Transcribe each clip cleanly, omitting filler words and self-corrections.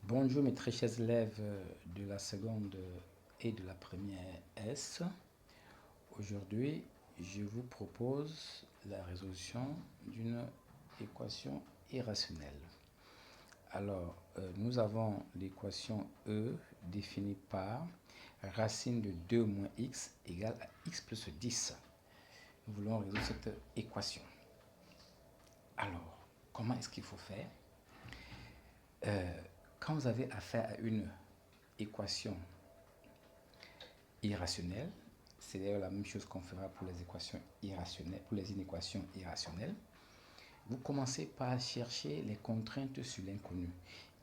Bonjour mes très chers élèves de la seconde et de la première S. Aujourd'hui, je vous propose la résolution d'une équation irrationnelle. Alors, nous avons l'équation E définie par racine de 2 moins x égale à x plus 10. Nous voulons résoudre cette équation. Alors, comment est-ce qu'il faut faire? Quand vous avez affaire à une équation irrationnelle, c'est d'ailleurs la même chose qu'on fera pour les équations irrationnelles, pour les inéquations irrationnelles. Vous commencez par chercher les contraintes sur l'inconnu.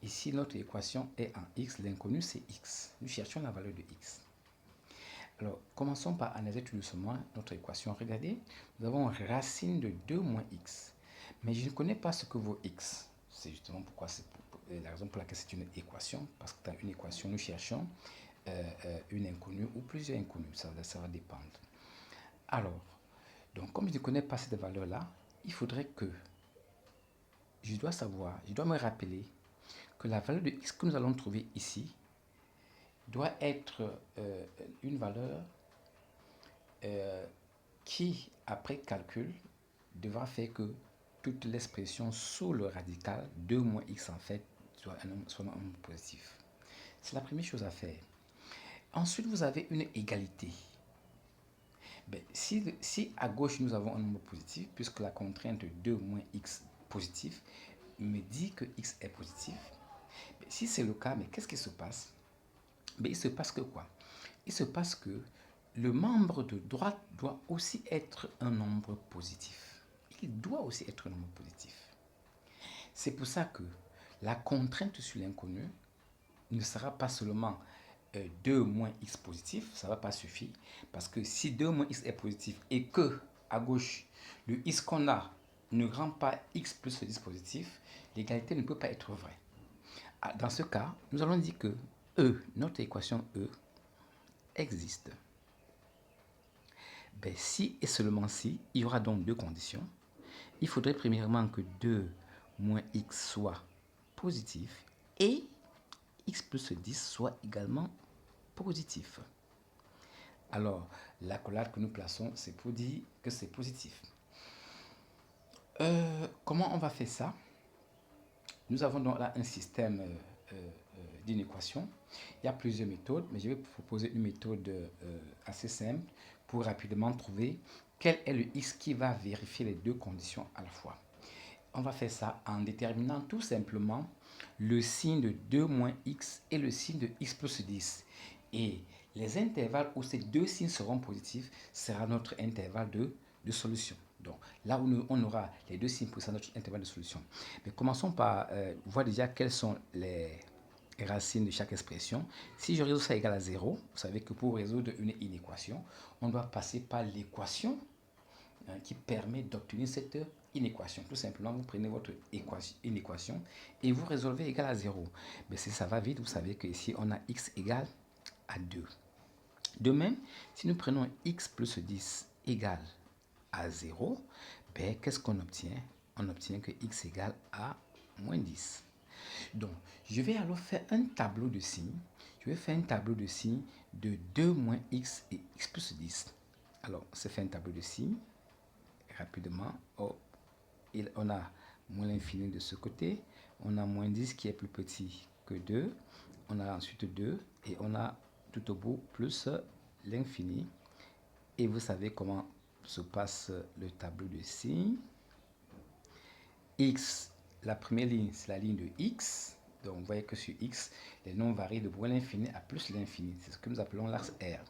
Ici, notre équation est en x, l'inconnu c'est x. Nous cherchons la valeur de x. Alors, commençons par analyser tout doucement notre équation. Regardez, nous avons racine de 2 moins x. Mais je ne connais pas ce que vaut x. C'est justement pourquoi c'est la raison pour laquelle c'est une équation. Parce que dans une équation, nous cherchons une inconnue ou plusieurs inconnues. Ça va dépendre. Alors, donc comme je ne connais pas cette valeur-là, il faudrait que je dois me rappeler que la valeur de x que nous allons trouver ici doit être une valeur qui, après calcul, devra faire que toute l'expression sous le radical 2 moins x en fait soit un nombre positif. C'est la première chose à faire. Ensuite, vous avez une égalité. Ben, si à gauche nous avons un nombre positif, puisque la contrainte 2 moins x positif me dit que x est positif, ben, si c'est le cas, mais qu'est-ce qui se passe? Ben, il se passe que quoi? Il se passe que le membre de droite doit aussi être un nombre positif. Il doit aussi être un nombre positif. C'est pour ça que la contrainte sur l'inconnu ne sera pas seulement 2 moins x positif, ça ne va pas suffire. Parce que si 2 moins x est positif et que à gauche, le x qu'on a ne rend pas x plus 10 positif, l'égalité ne peut pas être vraie. Dans ce cas, nous allons dire que E, notre équation E, existe. Ben, si et seulement si, il y aura donc deux conditions. Il faudrait premièrement que 2 moins x soit positif et x plus 10 soit également positif. Alors, l'accolade que nous plaçons, c'est pour dire que c'est positif. Comment on va faire ça? Nous avons donc là un système d'inéquation. Il y a plusieurs méthodes, mais je vais proposer une méthode assez simple pour rapidement trouver quel est le x qui va vérifier les deux conditions à la fois. On va faire ça en déterminant tout simplement le signe de 2 moins x et le signe de x plus 10. Et les intervalles où ces deux signes seront positifs sera notre intervalle de solution. Donc là où on aura les deux signes pour notre intervalle de solution. Mais commençons par voir déjà quelles sont les racines de chaque expression. Si je résous ça égale à 0, vous savez que pour résoudre une inéquation, on doit passer par l'équation qui permet d'obtenir cette inéquation. Tout simplement, vous prenez votre inéquation et vous résolvez égal à 0. Mais si ça va vite, vous savez que ici, on a x égale à 2. De même, si nous prenons x plus 10 égale à 0, ben, qu'est-ce qu'on obtient? On obtient que x égale à moins 10. Donc, je vais alors faire un tableau de signes. Je vais faire un tableau de signes de 2 moins x et x plus 10. Alors, c'est fait un tableau de signes. Rapidement, on a moins l'infini de ce côté. On a moins 10 qui est plus petit que 2. On a ensuite 2 et on a tout au bout plus l'infini. Et vous savez comment se passe le tableau de signes. X, la première ligne, c'est la ligne de x. Donc, vous voyez que sur x, les nombres varient de moins l'infini à plus l'infini. C'est ce que nous appelons l'axe R.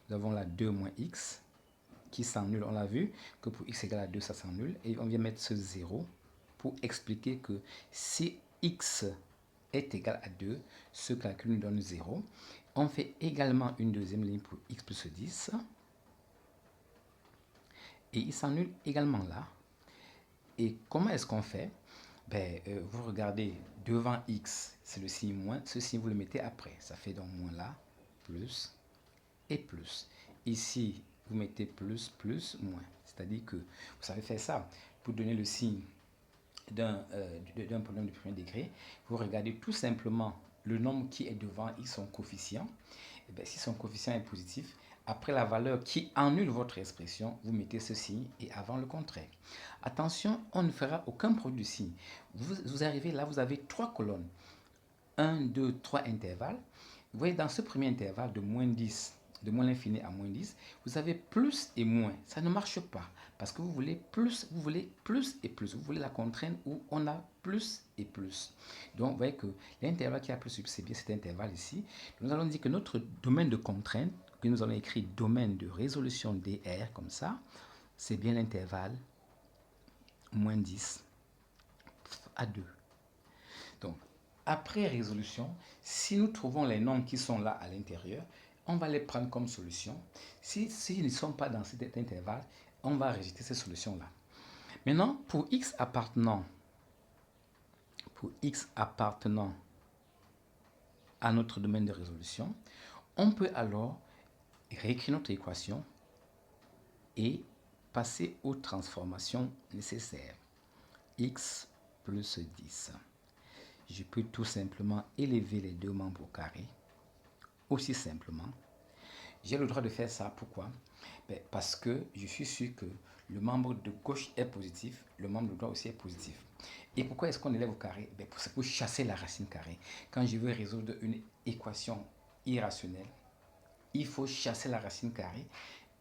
Nous avons là 2 moins x qui s'annule. On l'a vu que pour x égale à 2, ça s'annule. Et on vient mettre ce 0 pour expliquer que si x est égal à 2, ce calcul nous donne 0. On fait également une deuxième ligne pour x plus 10. Et il s'annule également là. Et comment est-ce qu'on fait? Ben, vous regardez devant x, c'est le signe moins. Ce signe, vous le mettez après. Ça fait donc moins là, plus et plus. Ici, vous mettez plus, plus, moins. C'est-à-dire que vous savez faire ça. Pour donner le signe d'un problème de premier degré, vous regardez tout simplement le nombre qui est devant x, son coefficient. Et bien, si son coefficient est positif, après la valeur qui annule votre expression, vous mettez ce signe et avant le contraire. Attention, on ne fera aucun produit de signe. Vous arrivez là, vous avez 3 colonnes. 1, 2, 3 intervalles. Vous voyez, dans ce premier intervalle de moins 10, de moins l'infini à moins 10, vous avez plus et moins. Ça ne marche pas parce que vous voulez plus et plus. Vous voulez la contrainte où on a plus et plus. Donc, vous voyez que l'intervalle qui a plus, c'est bien cet intervalle ici. Nous allons dire que notre domaine de contrainte, que nous allons écrire domaine de résolution DR comme ça, c'est bien l'intervalle moins 10 à 2. Donc, après résolution, si nous trouvons les nombres qui sont là à l'intérieur, on va les prendre comme solution. S'ils ne sont pas dans cet intervalle, on va rejeter ces solutions-là. Maintenant, pour x appartenant à notre domaine de résolution, on peut alors réécrire notre équation et passer aux transformations nécessaires. X plus 10. Je peux tout simplement élever les deux membres au carré. Aussi simplement. J'ai le droit de faire ça. Pourquoi? Parce que je suis sûr que le membre de gauche est positif, le membre de droite aussi est positif. Et pourquoi est-ce qu'on élève au carré? C'est pour chasser la racine carrée. Quand je veux résoudre une équation irrationnelle, il faut chasser la racine carrée.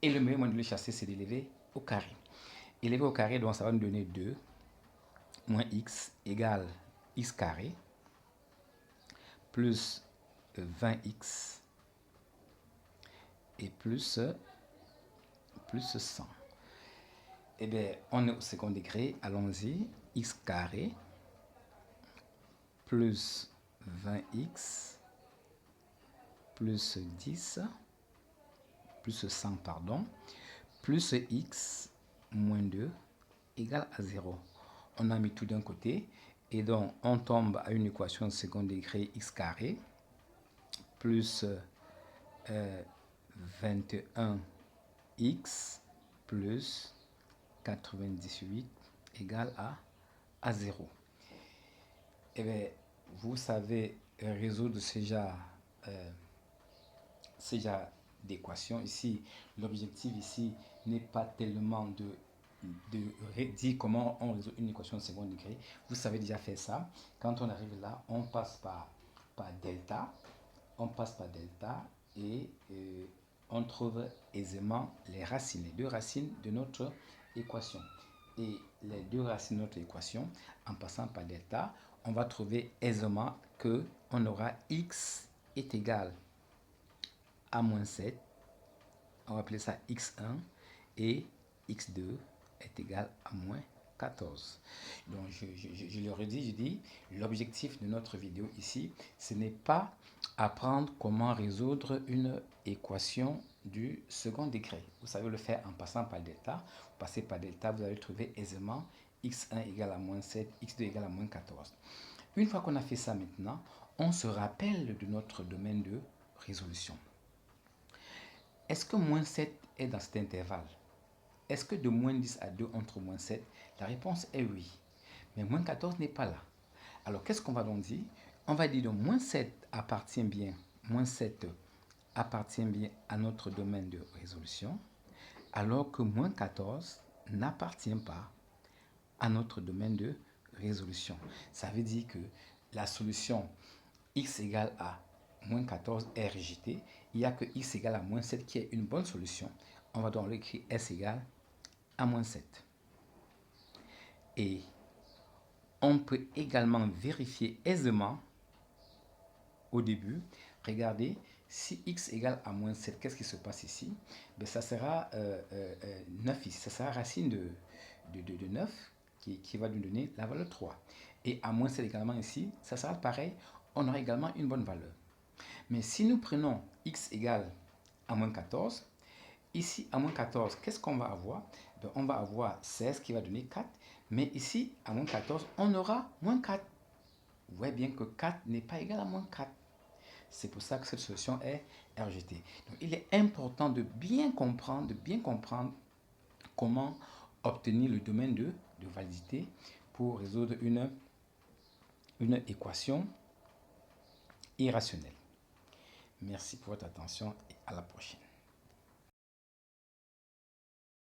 Et le meilleur moyen de le chasser, c'est d'élever au carré. Élever au carré, donc ça va nous donner 2 moins x égale x carré plus 20x et plus 100. Eh bien, on est au second degré, allons-y, x carré plus 20x plus 10 plus 100, pardon, plus x moins 2 égale à 0. On a mis tout d'un côté et donc on tombe à une équation de second degré x carré plus 21x plus 98 égale à 0. Eh bien, vous savez résoudre ce genre d'équation. Ici, l'objectif ici n'est pas tellement de dire comment on résout une équation de second degré. Vous savez déjà faire ça. Quand on arrive là, on passe par delta. On passe par delta et on trouve aisément les racines, les deux racines de notre équation. Et les deux racines de notre équation, en passant par delta, on va trouver aisément que on aura x est égal à moins 7. On va appeler ça x1 et x2 est égal à moins 14. Donc, je le redis, je dis, l'objectif de notre vidéo ici, ce n'est pas apprendre comment résoudre une équation du second degré. Vous savez le faire en passant par delta. Vous passez par delta, vous allez trouver aisément x1 égale à moins 7, x2 égale à moins 14. Une fois qu'on a fait ça maintenant, on se rappelle de notre domaine de résolution. Est-ce que moins 7 est dans cet intervalle? Est-ce que de moins 10 à 2, on trouve moins 7? La réponse est oui. Mais moins 14 n'est pas là. Alors, qu'est-ce qu'on va donc dire? On va dire que moins 7 appartient bien à notre domaine de résolution, alors que moins 14 n'appartient pas à notre domaine de résolution. Ça veut dire que la solution x égale à moins 14 est rejetée. Il n'y a que x égale à moins 7 qui est une bonne solution. On va donc écrire s égale à moins 7. Et on peut également vérifier aisément au début. Regardez, si x égale à moins 7, qu'est-ce qui se passe ici? Ben, ça sera 9 ici. Ça sera racine de 9 qui va nous donner la valeur 3. Et à moins 7 également ici, ça sera pareil. On aura également une bonne valeur. Mais si nous prenons x égale à moins 14, ici à moins 14, qu'est-ce qu'on va avoir? Ben, on va avoir 16 qui va donner 4. Mais ici, à moins 14, on aura moins 4. Vous voyez bien que 4 n'est pas égal à moins 4. C'est pour ça que cette solution est rejetée. Donc, il est important de bien comprendre comment obtenir le domaine de validité pour résoudre une équation irrationnel. Merci pour votre attention et à la prochaine.